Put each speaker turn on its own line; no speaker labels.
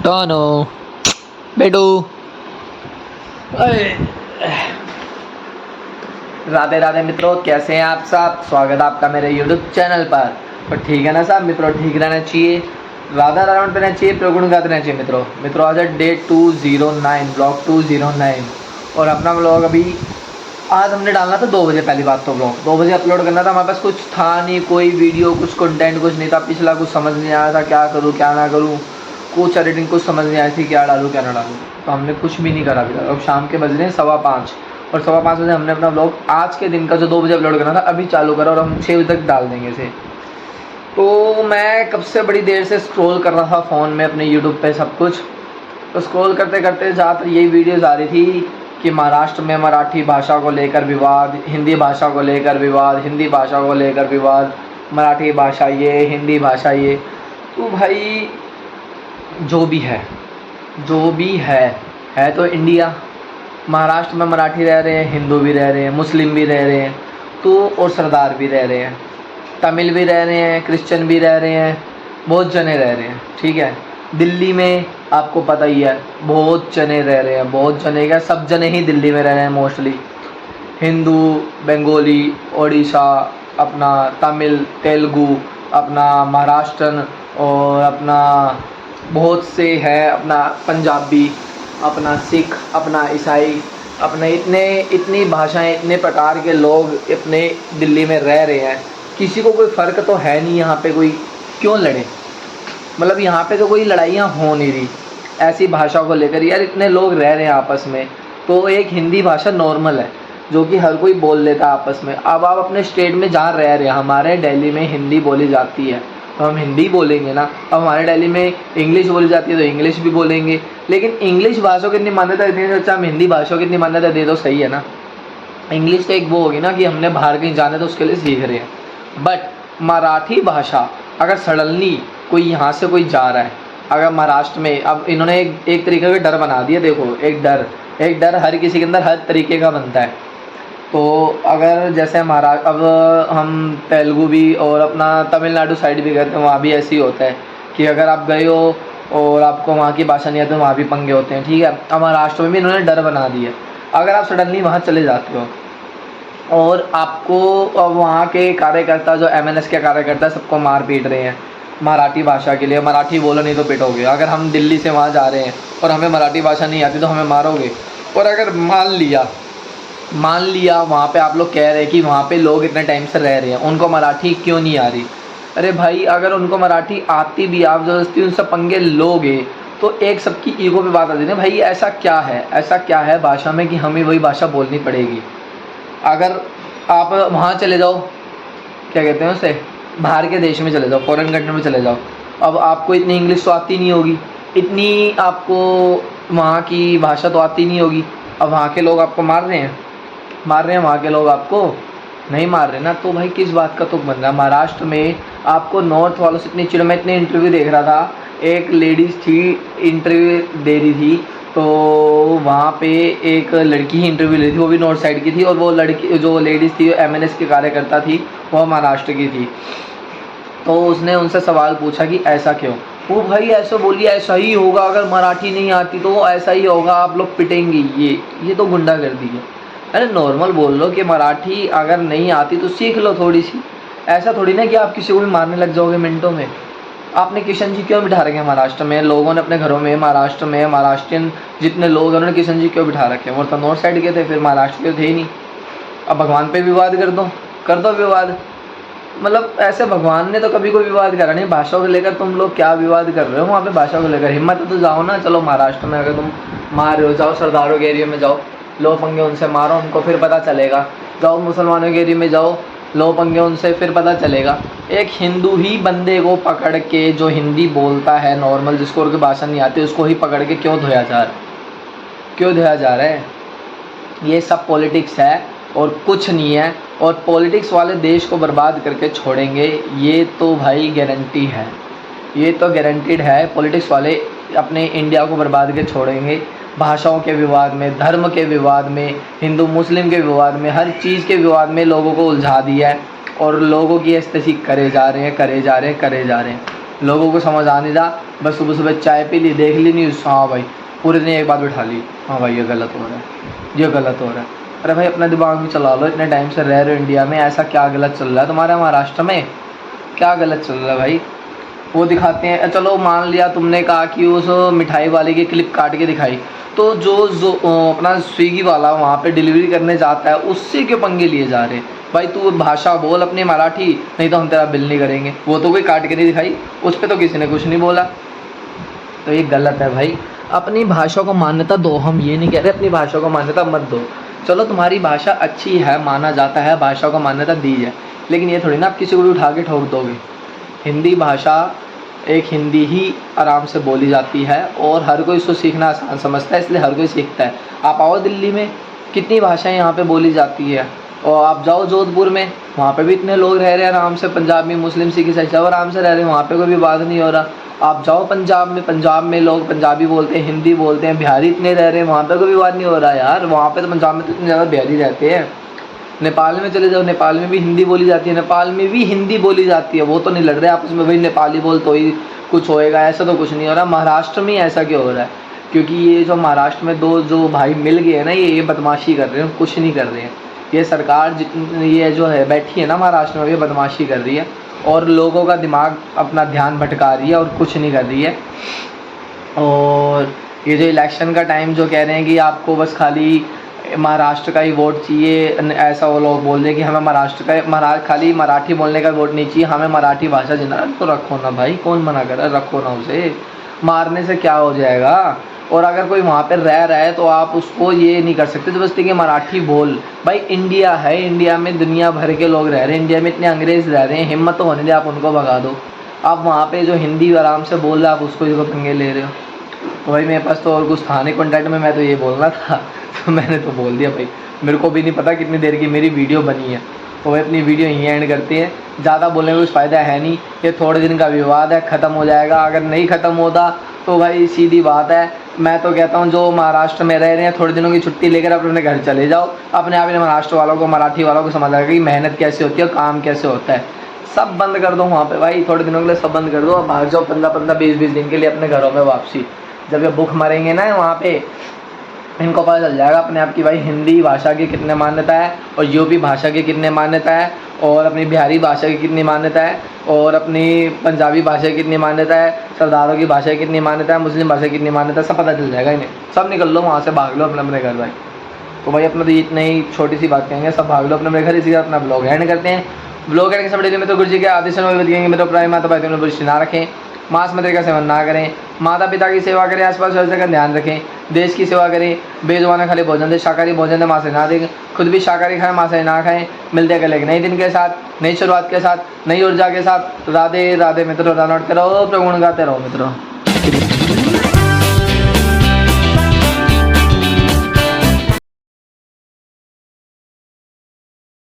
कौन हो बेटू? राधे राधे मित्रों, कैसे हैं आप सब? स्वागत है आपका मेरे YouTube चैनल पर। तो ठीक है ना सब मित्रों, ठीक रहना चाहिए, राधा रावण रहना चाहिए, प्रगुण गाते रहना चाहिए मित्रों। आज है डे 209, ब्लॉग 209 और अपना ब्लॉग अभी आज हमने डालना था 2 बजे। पहली बात तो ब्लॉग 2 बजे अपलोड करना था, हमारे पास कुछ था नहीं, कोई वीडियो, कुछ कंटेंट कुछ नहीं था। पिछला कुछ समझ नहीं आया था, क्या करूँ क्या ना करूँ, कुछ एडिटिंग कुछ समझ नहीं आई थी, क्या डालूँ क्या ना डालूँ। तो हमने कुछ भी नहीं करा अभी तक। अब शाम के बज रहे हैं 5:15 और 5:15 बजे हमने अपना ब्लॉग आज के दिन का जो 2 बजे अपलोड करना था अभी चालू करा और हम 6 बजे तक डाल देंगे इसे। तो मैं कब से बड़ी देर से स्क्रॉल कर रहा था फ़ोन में अपने यूट्यूब पे सब कुछ। तो स्क्रॉल करते करते ज़्यादातर यही वीडियोज़ आ रही थी कि महाराष्ट्र में मराठी भाषा को लेकर विवाद, हिंदी भाषा को लेकर विवाद, हिंदी भाषा को लेकर विवाद, मराठी भाषा ये, हिंदी भाषा ये। तो भाई जो भी है तो इंडिया। महाराष्ट्र में मराठी रह रहे हैं, हिंदू भी रह रहे हैं, मुस्लिम भी रह रहे हैं, तो और सरदार भी रह रहे हैं, तमिल भी रह रहे हैं, क्रिश्चियन भी रह रहे हैं, बहुत जने रह रहे हैं। ठीक है, दिल्ली में आपको पता ही है बहुत जने रह रहे हैं, बहुत जने क्या सब जने ही दिल्ली में रह रहे हैं मोस्टली। हिंदू, बंगाली, ओडिशा, अपना तमिल, तेलुगु, अपना महाराष्ट्रन और अपना बहुत से है अपना पंजाबी, अपना सिख, अपना ईसाई, अपने इतनी भाषाएं, इतने प्रकार के लोग अपने दिल्ली में रह रहे हैं। किसी को कोई फ़र्क तो है नहीं यहाँ पे, कोई क्यों लड़े? मतलब यहाँ पे तो कोई लड़ाइयाँ हो नहीं रही ऐसी भाषा को लेकर। यार इतने लोग रह रहे हैं आपस में, तो एक हिंदी भाषा नॉर्मल है जो कि हर कोई बोल लेता है आपस में। अब आप अपने स्टेट में जहाँ रह रहे हैं, हमारे दिल्ली में हिंदी बोली जाती है तो हम हिंदी बोलेंगे ना। अब हमारे दिल्ली में इंग्लिश बोली जाती है तो इंग्लिश भी बोलेंगे, लेकिन इंग्लिश भाषा को कितनी मान्यता देते हैं, अच्छा हम हिंदी भाषा को कितनी मान्यता दे दो, सही है ना। इंग्लिश तो एक वो होगी ना कि हमने बाहर कहीं जाना है तो उसके लिए सीख रहे हैं। बट मराठी भाषा अगर सडनली कोई यहाँ से कोई जा रहा है, अगर महाराष्ट्र में, अब इन्होंने एक तरीके का डर बना दिया। देखो एक डर हर किसी के अंदर हर तरीके का बनता है। तो अगर जैसे महाराष्ट्र, अब हम तेलुगु भी और अपना तमिलनाडु साइड भी गए थे, वहाँ भी ऐसे ही होता है कि अगर आप गए हो और आपको वहाँ की भाषा नहीं आती तो वहाँ भी पंगे होते हैं। ठीक है, अब महाराष्ट्र में भी इन्होंने डर बना दिया। अगर आप सडनली वहाँ चले जाते हो और आपको अब वहाँ के कार्यकर्ता, जो MNS के कार्यकर्ता, सबको मार पीट रहे हैं मराठी भाषा के लिए, मराठी बोलो नहीं तो पिटोगे। अगर हम दिल्ली से वहाँ जा रहे हैं और हमें मराठी भाषा नहीं आती तो हमें मारोगे। और अगर मान लिया वहाँ पे आप लोग कह रहे हैं कि वहाँ पे लोग इतने टाइम से रह रहे हैं, उनको मराठी क्यों नहीं आ रही? अरे भाई अगर उनको मराठी आती भी, आप ज़बरदस्ती उनसे पंगे लोगे तो एक सबकी ईगो पे बात आ जाती है। भाई ऐसा क्या है भाषा में कि हमें वही भाषा बोलनी पड़ेगी? अगर आप वहाँ चले जाओ, क्या कहते हैं उसे, बाहर के देश में चले जाओ, फॉरेन कंट्री में चले जाओ, अब आपको इतनी इंग्लिश तो आती नहीं होगी, इतनी आपको वहाँ की भाषा तो आती नहीं होगी। अब वहाँ के लोग आपको मार रहे हैं, वहाँ के लोग आपको नहीं मार रहे ना, तो भाई किस बात का तुक बन रहा है? महाराष्ट्र में आपको नॉर्थ वालों से इतनी चिड़, मैं इतने इंटरव्यू देख रहा था, एक लेडीज़ थी इंटरव्यू दे रही थी, तो वहाँ पे एक लड़की ही इंटरव्यू ली थी, वो भी नॉर्थ साइड की थी, और वो लड़की जो लेडीज़ थी MNS की कार्यकर्ता थी, वो महाराष्ट्र की थी। तो उसने उनसे सवाल पूछा कि ऐसा क्यों? वो भाई ऐसा बोली, ऐसा ही होगा, अगर मराठी नहीं आती तो ऐसा ही होगा, आप लोग पिटेंगे। ये तो गुंडागर्दी है। अरे नॉर्मल बोल लो कि मराठी अगर नहीं आती तो सीख लो थोड़ी सी। ऐसा थोड़ी ना कि आप किसी को भी मारने लग जाओगे मिनटों में। आपने किशन जी क्यों बिठा रखे हैं महाराष्ट्र में? लोगों ने अपने घरों में महाराष्ट्र में, महाराष्ट्रियन जितने लोग हैं उन्होंने किशन जी क्यों बिठा रखे हैं? वो तो नॉर्थ साइड के थे, फिर महाराष्ट्र के थे ही नहीं। अब भगवान पे विवाद कर दो विवाद। मतलब ऐसे भगवान ने तो कभी कोई विवाद करा नहीं। भाषा को लेकर तुम लोग क्या विवाद कर रहे हो वहाँ पे? भाषा को लेकर हिम्मत है तो जाओ ना, चलो महाराष्ट्र में अगर तुम मार रहे हो, जाओ सरदारों के एरिया में जाओ, लो पंगे उनसे मारो, उनको फिर पता चलेगा। जाओ मुसलमानों के एरिया में जाओ, लो पंगे उनसे, फिर पता चलेगा। एक हिंदू ही बंदे को पकड़ के, जो हिंदी बोलता है नॉर्मल, जिसको और की भाषा नहीं आती, उसको ही पकड़ के क्यों धोया जा रहा है? ये सब पॉलिटिक्स है और कुछ नहीं है, और पॉलिटिक्स वाले देश को बर्बाद करके छोड़ेंगे, ये तो भाई गारंटी है, ये तो गारंटीड है। पॉलिटिक्स वाले अपने इंडिया को बर्बाद के छोड़ेंगे। भाषाओं के विवाद में, धर्म के विवाद में, हिंदू मुस्लिम के विवाद में, हर चीज़ के विवाद में लोगों को उलझा दिया है और लोगों की स्थिति करे जा रहे हैं। लोगों को समझ आ नहीं रहा, बस सुबह सुबह चाय पी ली, देख ली न्यूज़, हाँ भाई पूरे दिन एक बात बिठा ली, हाँ भाई ये गलत हो रहा है, ये गलत हो रहा है। अरे भाई अपना दिमाग भी चला लो, इतने टाइम से रह रहे हो इंडिया में, ऐसा क्या गलत चल रहा है तुम्हारे महाराष्ट्र में, क्या गलत चल रहा है भाई। वो दिखाते हैं, चलो मान लिया तुमने कहा कि उस मिठाई वाले की क्लिप काट के दिखाई, तो जो अपना स्विगी वाला वहाँ पे डिलीवरी करने जाता है उससे क्यों पंगे लिए जा रहे हैं भाई। तू भाषा बोल अपनी मराठी, नहीं तो हम तेरा बिल नहीं करेंगे। वो तो कोई काट के नहीं दिखाई, उस पर तो किसी ने कुछ नहीं बोला, तो ये गलत है भाई। अपनी भाषा को मान्यता दो, हम ये नहीं कह रहे अपनी भाषा को मान्यता मत दो, चलो तुम्हारी भाषा अच्छी है, माना जाता है, भाषा को मान्यता दी है, लेकिन ये थोड़ी ना आप किसी को भी उठा के ठोक दोगे। हिंदी भाषा एक हिंदी ही आराम से बोली जाती है और हर कोई इसको सीखना आसान समझता है, इसलिए हर कोई सीखता है। आप आओ दिल्ली में, कितनी भाषाएं यहाँ पे बोली जाती है, और आप जाओ जोधपुर में, वहाँ पे भी इतने लोग रह रहे हैं आराम से, पंजाबी मुस्लिम सिख ईसाई सब आराम से रह रहे हैं, वहाँ पे कोई भी बात नहीं हो रहा। आप जाओ पंजाब में लोग पंजाबी बोलते हैं, हिंदी बोलते हैं, बिहारी इतने रह रहे हैं, वहाँ पे कोई भी बात नहीं हो रहा यार। वहाँ पे तो पंजाब में तो इतने ज़्यादा बिहारी रहते हैं। नेपाल में चले जाओ, नेपाल में भी हिंदी बोली जाती है, नेपाल में भी हिंदी बोली जाती है, वो तो नहीं लड़ रहे आपस में भाई नेपाली बोल तो ही कुछ होएगा, ऐसा तो कुछ नहीं हो रहा। महाराष्ट्र में ऐसा क्यों हो रहा है, क्योंकि ये जो महाराष्ट्र में दो जो भाई मिल गए हैं ना, ये बदमाशी कर रहे हैं, कुछ नहीं कर रहे हैं। ये सरकार जितनी ये जो है बैठी है ना महाराष्ट्र में, ये बदमाशी कर रही है और लोगों का दिमाग अपना ध्यान भटका रही है और कुछ नहीं कर रही है। और ये जो इलेक्शन का टाइम जो कह रहे हैं कि आपको बस खाली महाराष्ट्र का ही वोट चाहिए, ऐसा वो लोग बोल रहे हैं कि हमें महाराष्ट्र का खाली मराठी बोलने का वोट नहीं चाहिए, हमें मराठी भाषा जिंदा, तो रखो ना भाई, कौन मना कर रहा है, रखो ना उसे, मारने से क्या हो जाएगा। और अगर कोई वहाँ पर रह रहा है तो आप उसको ये नहीं कर सकते ज़बरदस्ती कि मराठी बोल। भाई इंडिया है, इंडिया में दुनिया भर के लोग रह रहे हैं, इंडिया में इतने अंग्रेज़ रह रहे हैं, हिम्मत तो होने दे, आप उनको भगा दो। आप वहाँ पे जो हिंदी आराम से बोल रहे आप उसको जो पंगे ले रहे हो। तो भाई मेरे पास तो और कुछ था नहीं कॉन्टैक्ट में, मैं तो ये बोलना था तो मैंने तो बोल दिया भाई। मेरे को भी नहीं पता कितनी देर की मेरी वीडियो बनी है, तो भाई अपनी वीडियो यहीं एंड करते हैं। ज़्यादा बोलने में कुछ फ़ायदा है नहीं, ये थोड़े दिन का विवाद है, ख़त्म हो जाएगा। अगर नहीं ख़त्म होता तो भाई सीधी बात है, मैं तो कहता हूँ जो महाराष्ट्र में रह रहे हैं थोड़े दिनों की छुट्टी लेकर अपने घर चले जाओ, अपने आप ही महाराष्ट्र वालों को मराठी वालों को समझ आएगा कि मेहनत कैसे होती है और काम कैसे होता है। सब बंद कर दो वहाँ पे भाई, थोड़े दिनों के लिए सब बंद कर दो, भाग जाओ 15-15 20-20 दिन के लिए अपने घरों में वापसी। जब ये भूख मरेंगे ना वहाँ पे, इनको पता चल जाएगा अपने आप की भाई हिंदी भाषा की कितने मान्यता है और यूपी भाषा की कितने मान्यता है और अपनी बिहारी भाषा की कितनी मान्यता है और अपनी पंजाबी भाषा की कितनी मान्यता है, सरदारों की भाषा की कितनी मान्यता है, मुस्लिम भाषा की कितनी मान्यता है, सब पता चल जाएगा इन्हें। सब निकल लो वहाँ से, भाग लो अपने अपने घर भाई। तो भाई अपना तो इतनी ही छोटी सी बात कहेंगे, सब भाग लो अपने अपने घर। इसी का अपना ब्लॉग एंड करते हैं। ब्लॉग एंड के सब में तो गुरु जी के आदेश में बताएंगे मेरे प्राय माता भाई तुमने बुरी ना रखें, मांस मदिरा का सेवन ना करें, माता पिता की सेवा करें, आसपास व्यवस्था का ध्यान रखें, देश की सेवा करें, बेजुबाना खाली भोजन दे, शाकाहारी भोजन दे, मांस ना दें, खुद भी शाकाहारी खाएं, मांस ना खाएं। मिलते हैं कल एक नए दिन के साथ, नई शुरुआत के साथ, नई ऊर्जा के साथ। राधे राधे मित्रों, रन आउट करो, प्रगुण गाते रहो मित्रों।